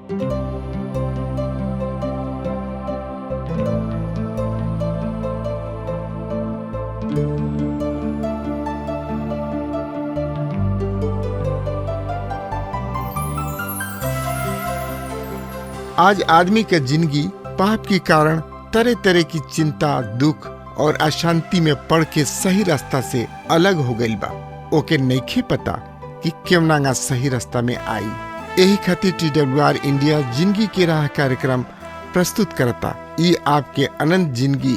आज आदमी के जिंदगी पाप के कारण तरह तरह की चिंता, दुख और अशांति में पड़ के सही रास्ता से अलग हो गई बा। ओके नइखे पता कि क्यों ना सही रास्ता में आई। यही खातिर TWR इंडिया जिंदगी के राह कार्यक्रम प्रस्तुत करता। ये आपके अनंत जिंदगी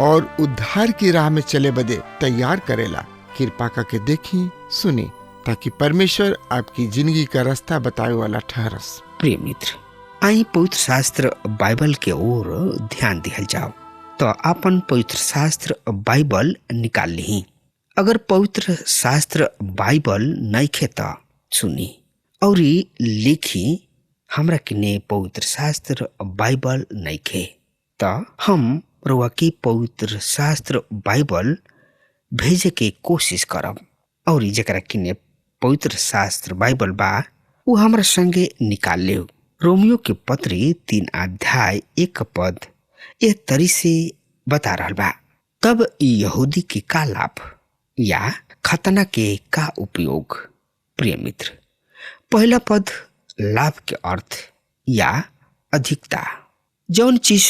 और उद्धार की राह में चले बदे तैयार करेला। कृपा करके देखी, सुनी, ताकि परमेश्वर आपकी जिंदगी का रास्ता बताए वाला ठहरस। प्रिय मित्र, आई पवित्र शास्त्र बाइबल के ओर ध्यान दिहल जाओ। तो अपन पवित्र शास्त्र बाइबल निकाल ली। अगर पवित्र शास्त्र बाइबल नइखे त सुनी और लिखी। हमरा किने पवित्र शास्त्र बाइबल नइखे त हम रउआ की पवित्र शास्त्र बाइबल भेजे के कोशिश करब। और जकरा किने पवित्र शास्त्र बाइबल बा वो हमरा संगे निकाल ले। रोमियो के पत्री 3 अध्याय 1 पद यह तरी से बता रहा बा। तब यहूदी के का लाभ या खतना के का उपयोग। प्रिय मित्र, पहला पद लाभ के अर्थ या अधिकता। जौन चीज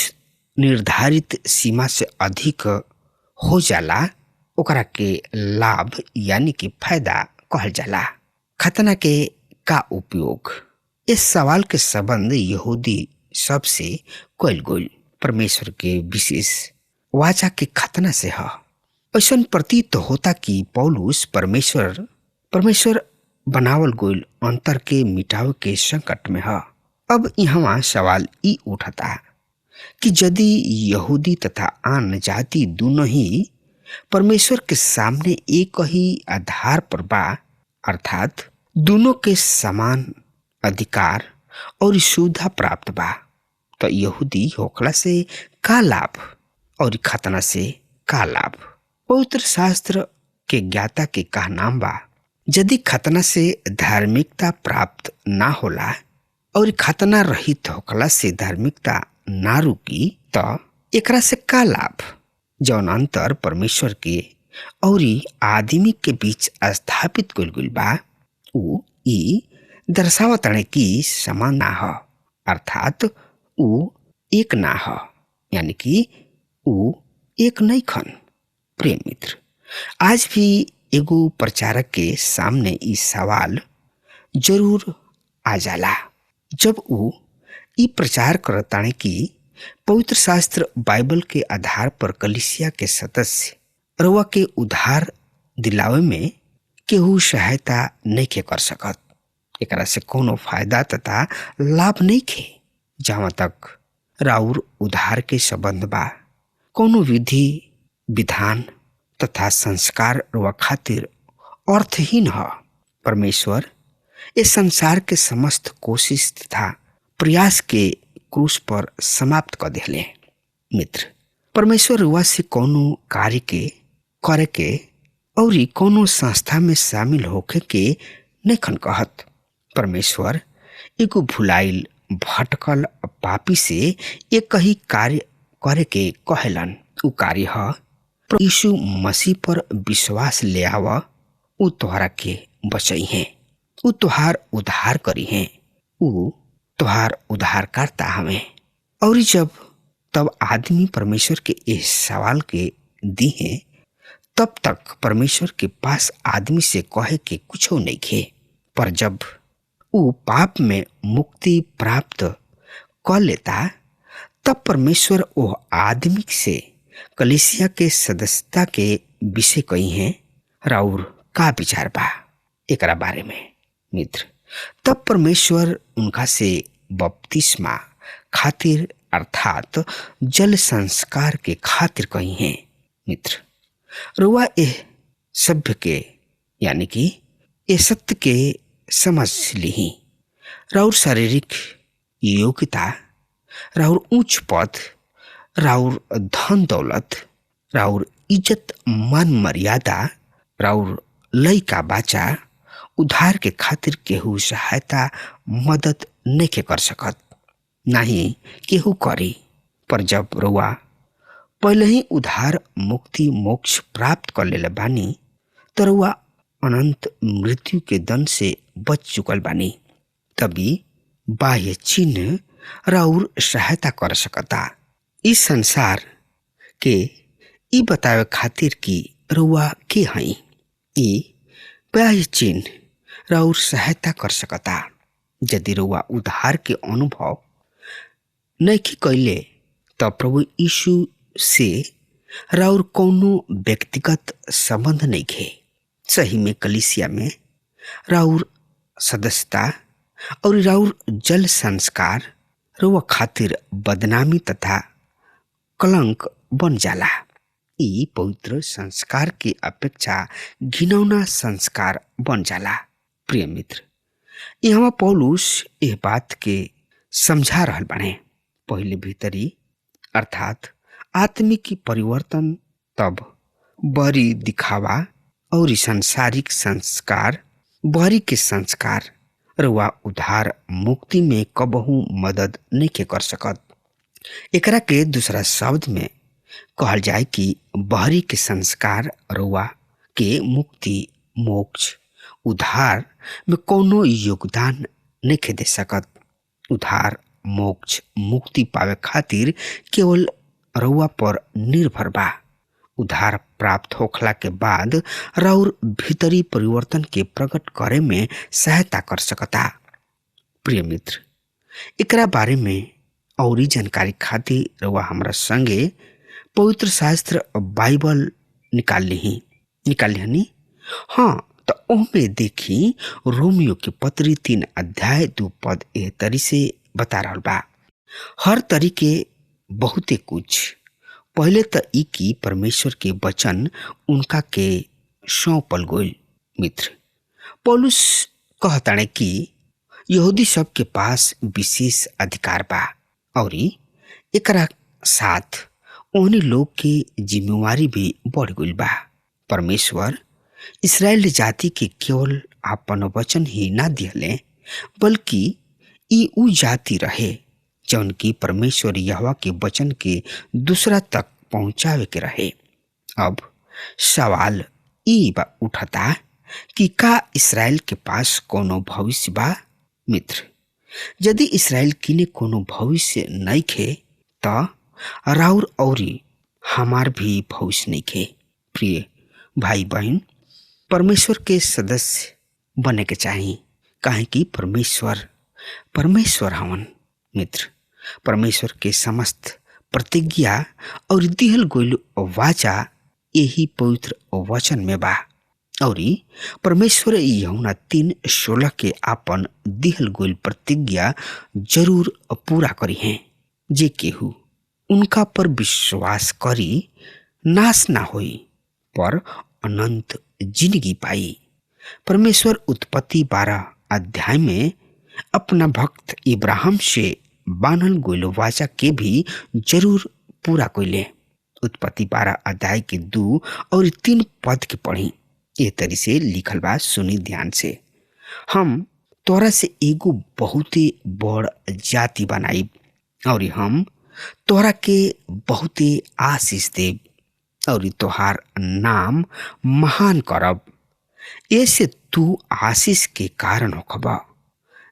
निर्धारित सीमा से अधिक हो जाला ओकरा के लाभ यानी कि फायदा कहल जाला। खतना के का उपयोग। इस सवाल के संबंध यहूदी सबसे कइल गइल परमेश्वर के विशेष वाचा के खतना से है। ऐसा प्रतीत होता कि पौलुस परमेश्वर बनावल गइल अंतर के मिटावे के संकट में है। अब यहाँ सवाल ई उठता कि यदि यहूदी तथा आन जाति दोनों ही परमेश्वर के सामने एक ही आधार पर बा, अर्थात दोनों के समान अधिकार और सुविधा प्राप्त बा, तो यहूदी होखला से का लाभ और खतना से का लाभ। पवित्र शास्त्र के ज्ञाता के का नाम बा। यदि खतना से धार्मिकता प्राप्त ना होला और खतना रहित होखला से धार्मिकता ना रुकी, तो एकरा से का लाभ। जौन अंतर परमेश्वर के और आदमी के बीच स्थापित कइल गइल बा उ ई दर्शावताने की समान ना हो, अर्थात उ एक ना हो, यानी कि उ एक नहीं खन। प्रिय मित्र, आज भी एगो प्रचारक के सामने ई सवाल जरूर आ जाला जब उ ई प्रचार करताने कि पवित्र शास्त्र बाइबल के आधार पर कलीसिया के सदस्य रउआ के उधार दिलावे में केहू सहायता नहीं के कर सकत। एकरा से कोनो फायदा तथा लाभ नहीं खे। जहाँ तक राउर उधार के संबंध बा, कोनो विधि विधान तथा संस्कार रउआ खातिर अर्थहीन है। परमेश्वर इस संसार के समस्त कोशिश तथा प्रयास के क्रूस पर समाप्त कर दिले। मित्र, परमेश्वर रउआ से कोनो कार्य के करे के और कोनो संस्था में शामिल होके के नहीं कहत। परमेश्वर एगो भुलाइल भटकल पापी से एक ही कार्य करे के कहेलन। उ कार्य है यीशु मसीह पर विश्वास ले आव। उ तोहरा के बचई हैं, उ तोहार उद्धार करी हैं, उ तोहार उद्धारकर्ता हमें। और जब तब आदमी परमेश्वर के इस सवाल के दी हैं, तब तक परमेश्वर के पास आदमी से कहे के कुछ नहीं खे। पर जब उ पाप में मुक्ति प्राप्त कर लेता, तब परमेश्वर वो आदमी से कलीसिया के सदस्यता के विषय कही हैं। राउर का विचार बा एकरा बारे में। मित्र, तब परमेश्वर उनका से बपतिस्मा खातिर अर्थात जल संस्कार के खातिर कही हैं। मित्र, रुआ ए सभ्य के यानी कि ए सत्य के समझ ली। राउर शारीरिक योग्यता, राउर उच्च पद, राउर धन दौलत, राउर इज्जत मान मर्यादा, राउर लइका बाचा उधार के खातिर केहू सहायता मदद नहीं कर सकत, नहीं केहू करी। पर जब रउआ पहले ही उधार मुक्ति मोक्ष प्राप्त कर लेले बानी तो रउआ अनंत मृत्यु के दंड से बच चुकल बानी। तभी बाह्य चिन्ह राउर सहायता कर सकता इस संसार के ई बतावे खातिर कि रउआ के हई। ई बाह्य चिन्ह राउर सहायता कर सकता। यदि रउआ उधार के अनुभव नहीं कैले तो प्रभु यीशु से राउर कौनो व्यक्तिगत संबंध नहीं खे। सही में कलीसिया में राउर सदस्यता और राउर जल संस्कार रउआ खातिर बदनामी तथा कलंक बन जाला। ई पवित्र संस्कार की अपेक्षा घिनौना संस्कार बन जाला। प्रिय मित्र, यहाँ पौलुस यह बात के समझा रहल बाने। पहले भीतरी अर्थात आत्मिक परिवर्तन, तब बहरी दिखावा और सांसारिक संस्कार, बहरी के संस्कार रउआ उधार मुक्ति में कबहू मदद नहीं कर सकत। एकरा के दूसरा शब्द में कहल जाए कि बहरी के संस्कार रउआ के मुक्ति मोक्ष उधार में कोनो योगदान नहीं दे सकत। उधार मोक्ष मुक्ति पावे खातिर केवल रउआ पर निर्भर बा। उधार प्राप्त होखला के बाद राउर भीतरी परिवर्तन के प्रकट करे में सहायता कर सकता। प्रिय मित्र, एकरा बारे में औरी जानकारी खातिर रउआ हमरा संगे पवित्र शास्त्र बाइबल निकाल ली। हाँ, तो ओमे देखी रोमियो के पत्री 3 अध्याय 2 पद एह तरी से बता रहल बा। हर तरीके बहुते कुछ पहले तो ई की परमेश्वर के वचन उनका के सौंपल गइल। मित्र, पौलुस कहताणे कि यहूदी सब के पास विशेष अधिकार बा और एकरा साथ उन्हीं लोग के जिम्मेवारी भी बढ़ गइल बा। परमेश्वर इस्राएल जाति के केवल आपन वचन ही ना दिहले, बल्कि ई उ जाति रहे जौन की परमेश्वर यहोवा के वचन के दूसरा तक पहुंचावे के रहे। अब सवाल ई उठता कि का इस्राएल के पास कोनो भविष्य बा? मित्र, यदि इस्राएल किने कोनो भविष्य नहीं खे तो राउर औरी हमार भी भविष्य नहीं खे। प्रिय भाई बहन, परमेश्वर के सदस्य बने के चाहिए, काहे कि परमेश्वर हवन। मित्र, परमेश्वर के समस्त प्रतिज्ञा और दिहल गइल वाचा यही पवित्र वचन में बा और परमेश्वर यूहन्ना 3:16 के आपन दिहल गइल प्रतिज्ञा जरूर पूरा करी हैं। जे केहू उनका पर विश्वास करी नाश ना होई पर अनंत जिंदगी पाई। परमेश्वर उत्पत्ति 12 अध्याय में अपना भक्त इब्राहिम से बानल गइल वाचा के भी जरूर पूरा कइले। उत्पत्ति 12 अध्याय के 2 और 3 पद के पढ़ी। ये तरी से लिखल बा, सुनी ध्यान से। हम तोरा से एगो बहुते बड़ जाति बनाई और हम तोरा के बहुते आशीष देव और तोहार नाम महान करब। ऐसे तू आशीष के कारण होखबा।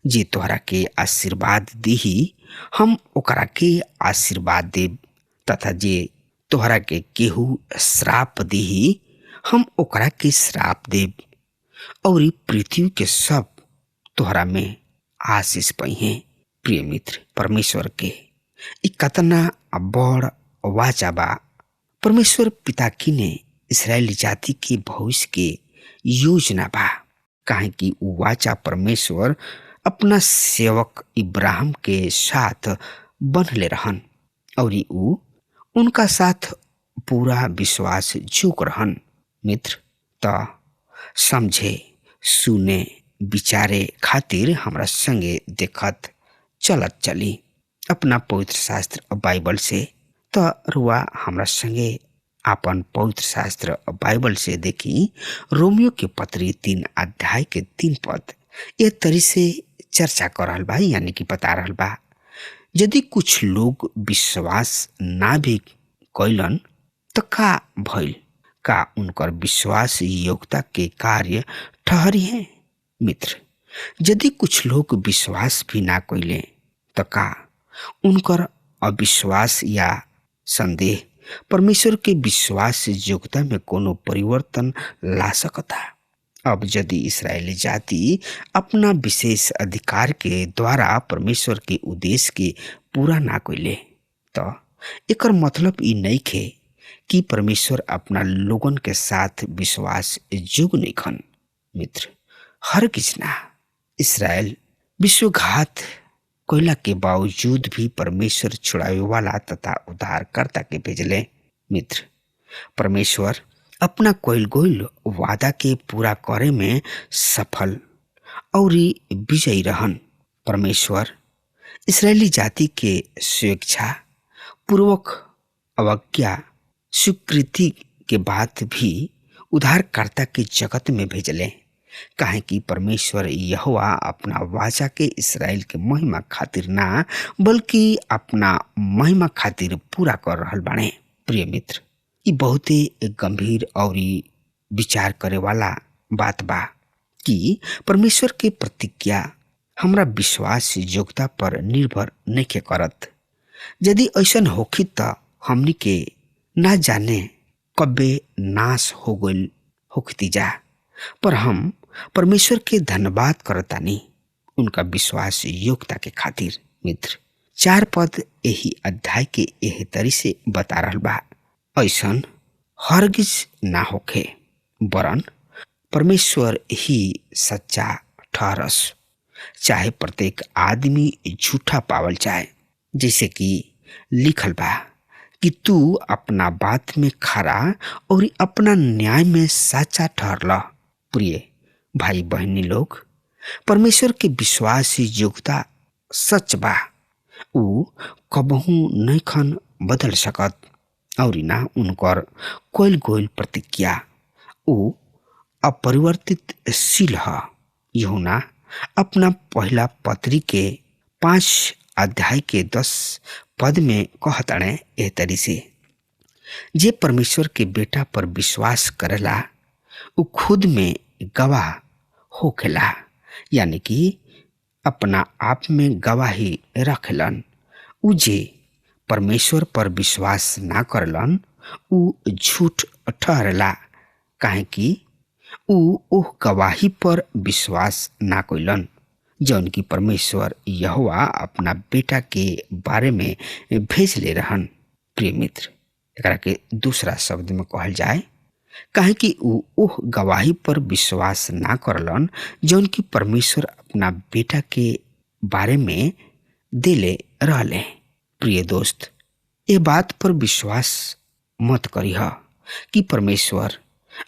जे तोहरा के आशीर्वाद दीही हम ओकरा के आशीर्वाद देव, तथा जे तोहरा के केहू श्राप दीही हम ओकरा के श्राप देव। और पृथ्वी के सब तोहरा में आशीष पाई हैं। प्रिय मित्र, परमेश्वर के कतना बड़ वाचा बा। परमेश्वर पिता की ने इस्राएली जाति के भविष्य के योजना बा, काहे कि उ वाचा परमेश्वर अपना सेवक इब्राहिम के साथ बनले रहन और उ उनका साथ पूरा विश्वास जोग रहन। मित्र, त समझे सुने विचारे खातिर हमरा संगे देखत चलत चली अपना पवित्र शास्त्र बाइबल से। तो रुआ हमरा संगे आपन पवित्र शास्त्र बाइबल से देखी रोमियो के पत्री 3 अध्याय के 3 पद ये तरी से चर्चा कर रहल बा, यानी कि बता रहल बा। यदि कुछ लोग विश्वास ना भी कैलन तो का भइल? का उनकर विश्वास योग्यता के कार्य ठहरी है? मित्र, यदि कुछ लोग विश्वास भी ना कैले तो का उनकर अविश्वास या संदेह परमेश्वर के विश्वास योग्यता में कोनो परिवर्तन ला सकता? अब यदि इस्राएली जाति अपना विशेष अधिकार के द्वारा परमेश्वर के उद्देश्य के पूरा ना कैले तो एकर मतलब ई नहीं खे कि परमेश्वर अपना लोगन के साथ विश्वास योग्य नहीं खन। मित्र, हर किसना इस्राएल विश्वघात कोयला के बावजूद भी परमेश्वर छुड़ावे वाला तथा उद्धारकर्ता के भेजले। मित्र, परमेश्वर अपना कोयल गोयल वादा के पूरा करे में सफल और विजयी रहन। परमेश्वर इस्राएली जाति के स्वेच्छा पूर्वक अवज्ञा स्वीकृति के बाद भी उद्धारकर्ता के जगत में भेजले, काहे कि परमेश्वर यहोवा अपना वाचा के इस्राएल के महिमा खातिर ना बल्कि अपना महिमा खातिर पूरा कर रहल बाणे। प्रिय मित्र, ई बहुते गंभीर और विचार करे वाला बात बा कि परमेश्वर के प्रतिज्ञा हमरा विश्वास योग्यता पर निर्भर नहीं करत। यदि ऐसन होखी त हमनी के ना जाने कबे नाश हो गइल होखती जा, पर हम परमेश्वर के धन्यवाद करतानी उनका विश्वास योग्यता के खातिर। मित्र, 4 पद यही अध्याय के एह तरी से बता रहल बा, ऐसन हरगिज ना होखे, वरन परमेश्वर ही सच्चा ठहरस, चाहे प्रत्येक आदमी झूठा पावल जाए। जैसे कि लिखल बा कि तू अपना बात में खरा और अपना न्याय में सच्चा ठहरला। प्रिय भाई बहनी लोग, परमेश्वर के विश्वास योग्यता सच बा, ऊ कबहू नहीं खन बदल सकत और ना उनकर कोयल गोयल प्रतिज्ञा ऊ अपरिवर्तित शील है। यूहन्ना अपना पहला पत्री के 5 अध्याय के 10 पद में कहताणे एह तरी से, जे परमेश्वर के बेटा पर विश्वास करेला ऊ खुद में गवाह होखेला, यानी कि अपना आप में गवाही रखेलन। ऊ जे परमेश्वर पर विश्वास ना करलन ऊ झूठ ठहरेला, काहे कि ऊ ओह गवाही पर विश्वास ना कइलन जौन की परमेश्वर यहोवा अपना बेटा के बारे में भेज ले रहन। प्रिय मित्र, एकरा के दूसरा शब्द में कहल जाए, काहे कि ऊ ओह गवाही पर विश्वास ना करलन जौन की परमेश्वर अपना बेटा के बारे में देले रहले। प्रिय दोस्त, ये बात पर विश्वास मत करीह कि परमेश्वर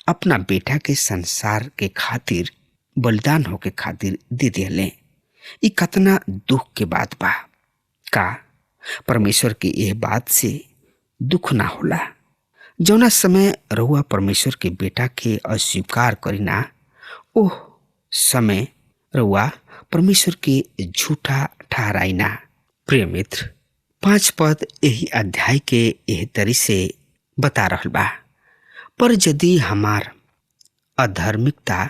अपना बेटा के संसार के खातिर बलिदान होके खातिर दे दिले। ई कतना दुख के बात बा। का परमेश्वर के यह बात से दुख ना होला? जौना समय रहुआ परमेश्वर के बेटा के अस्वीकार करीना ओह समय रहुआ परमेश्वर के झूठा ठहराइना। प्रिय मित्र, 5 पद यही अध्याय के यह तरी से बता रहल बा, पर यदि हमार अधर्मिकता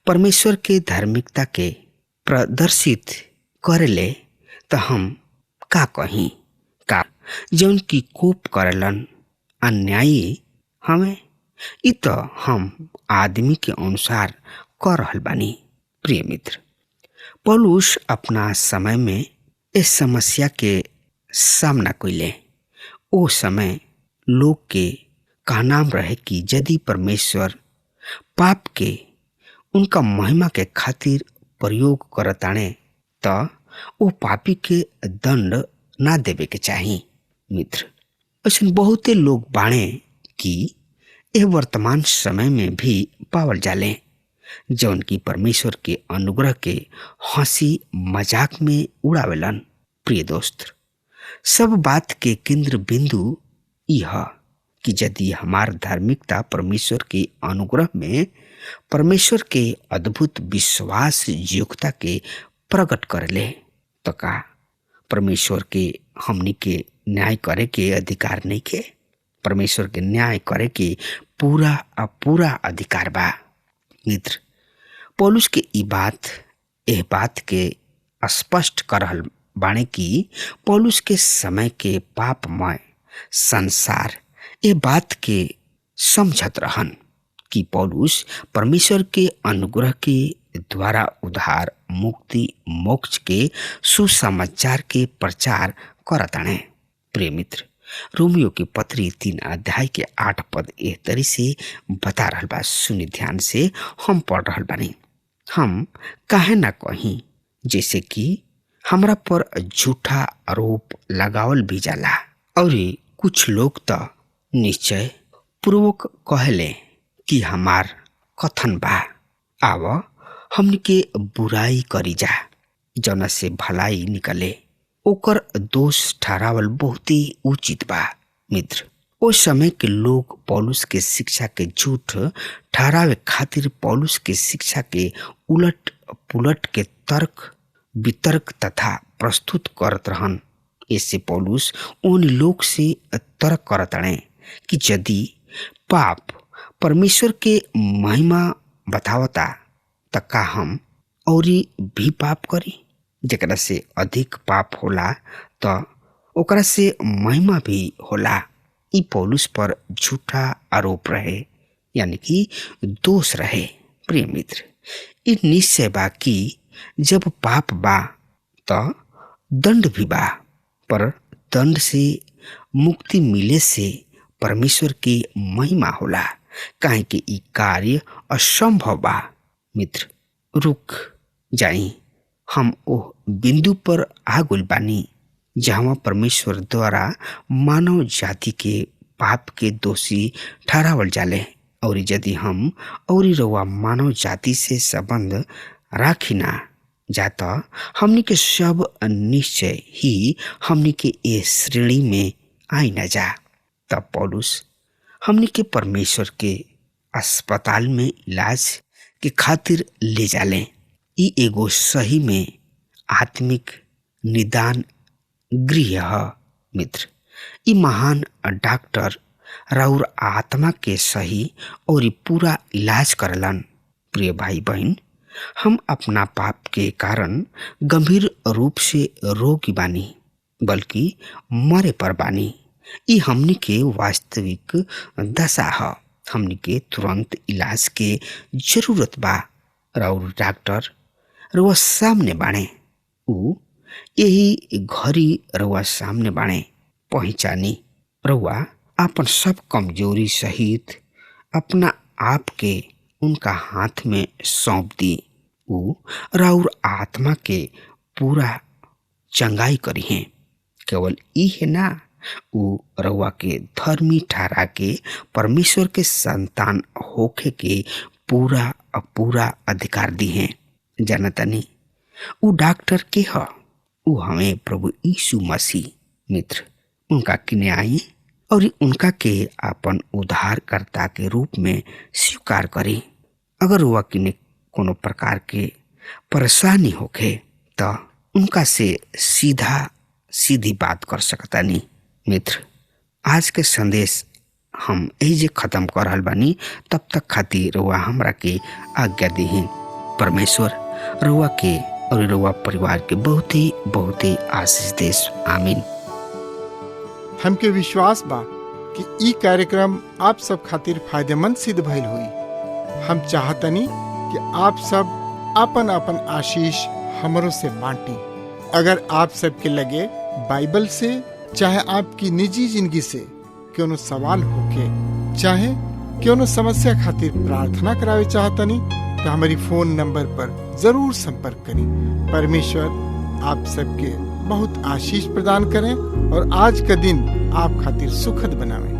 परमेश्वर के धार्मिकता के प्रदर्शित करेले तो हम का कहीं? का जौन की कोप करलन अन्यायी हमें? इ तो हम आदमी के अनुसार कर रहल बानी। प्रिय मित्र, पौलुस अपना समय में इस समस्या के सामना कइले। ओ समय लोग के कहनाम रहे कि यदि परमेश्वर पाप के उनका महिमा के खातिर प्रयोग करताणे तो वो पापी के दंड ना देवे के चाही। मित्र, ऐसे बहुते लोग बाणे कि यह वर्तमान समय में भी पावल जाले जौन की परमेश्वर के अनुग्रह के हंसी मजाक में उड़ावेलन। प्रिय दोस्त, सब बात के केंद्र बिंदु यह कि यदि हमार धार्मिकता परमेश्वर के अनुग्रह में परमेश्वर के अद्भुत विश्वास योग्यता के प्रकट करले। तो का परमेश्वर के हमनी के न्याय करे के अधिकार नहीं के? परमेश्वर के न्याय करे के पूरा अधिकार बा। मित्र, पौलुस के एह बात के स्पष्ट कर रहल बाणे कि पौलुस के समय के पापमय संसार ए बात के समझत रहन कि पौलुस परमेश्वर के अनुग्रह के द्वारा उद्धार, मुक्ति, मोक्ष के सुसमाचार के प्रचार करताणे। प्रिय मित्र, रोमियो के पत्री 3 अध्याय के 8 पद एह तरी से बता रहल बा। सुनि ध्यान से, हम पढ़ रहल बानी। हम काहे ना कहीं जैसे कि हमरा पर झूठा आरोप लगावल भी जाला, और कुछ लोग तो निश्चय पूर्वक कहले कि हमार कथन बा, आव हमनी के बुराई करी जा, जौना से भलाई निकले। ओकर दोष ठहरावल बहुत ही उचित बा। मित्र, उस समय के लोग पौलुस के शिक्षा के झूठ ठहरावे खातिर पौलुस के शिक्षा के उलट पुलट के तर्क वितर्क तथा प्रस्तुत करत रहन। इससे पौलुस उन लोग से तर्क करताणे कि यदि पाप परमेश्वर के महिमा बतावता त का हम औरी भी पाप करी? जेकरा से अधिक पाप होला त ओकरा से महिमा भी होला। ई पौलुस पर झूठा आरोप रहे, यानी कि दोष रहे। प्रिय मित्र, ई निश्चय बा कि जब पाप बा त दंड भी बा, पर दंड से मुक्ति मिले से परमेश्वर की महिमा होला, काहे कि ई कार्य असंभव बा। मित्र, रुक जाई, हम ओ बिंदु पर आ गइल बानी जहाँ परमेश्वर द्वारा मानव जाति के पाप के दोषी ठहरावल जाले, और यदि हम और रउआ मानव जाति से संबंध राखिना जाता हमनी के सब निश्चय ही हमनी के ए श्रेणी में आई न जा। तब पौलुस हमनी के परमेश्वर के अस्पताल में इलाज के खातिर ले जाले। ई एगो सही में आत्मिक निदान गृह ह। मित्र, ई महान डॉक्टर राउर आत्मा के सही और पूरा इलाज करलन। प्रिय भाई बहन, हम अपना पाप के कारण गंभीर रूप से रोगी बानी, बल्कि मरे पर बानी। ई हमनी के वास्तविक दशा ह। हमनी के तुरंत इलाज के जरूरत बा। राउर डॉक्टर रउआ सामने बाणे, ऊ यही घड़ी रउआ सामने बाणे। पहचानी, रउआ अपन सब कमजोरी सहित अपना आप के उनका हाथ में सौंप दी। ऊ राउर आत्मा के पूरा चंगाई करी है। केवल ई है ना, ऊ रउआ के धर्मी ठहरा के परमेश्वर के संतान होखे के पूरा अधिकार दी है। जानतानी ऊ डॉक्टर के ह, ऊ हमें प्रभु यीशु मसीह। मित्र, उनका किने आई और उनका के अपन उद्धारकर्ता के रूप में स्वीकार करी। अगर वह किने कोनो प्रकार के परेशानी होखे तो उनका से सीधी बात कर सकता नहीं। मित्र, आज के संदेश हम एजे खत्म कर रहल बानी। तब तक खातिर रउआ हमरा के आज्ञा दीही। परमेश्वर रउआ के और रउआ परिवार के बहुत ही आशीष देश। आमीन। हमके विश्वास बा कि ई कार्यक्रम आप सब खातिर फायदेमंद सिद्ध भइल हुई। हम चाहतनी कि आप सब आपन आपन आशीष हमरों से बांटी। अगर आप सबके लगे बाइबल से चाहे आपकी निजी जिंदगी से क्यों सवाल होके, चाहे क्यों समस्या खातिर प्रार्थना करावे चाहतनी, तो हमारी फोन नंबर पर जरूर संपर्क करें। परमेश्वर आप सबके बहुत आशीष प्रदान करें और आज का दिन आप खातिर सुखद बनावे।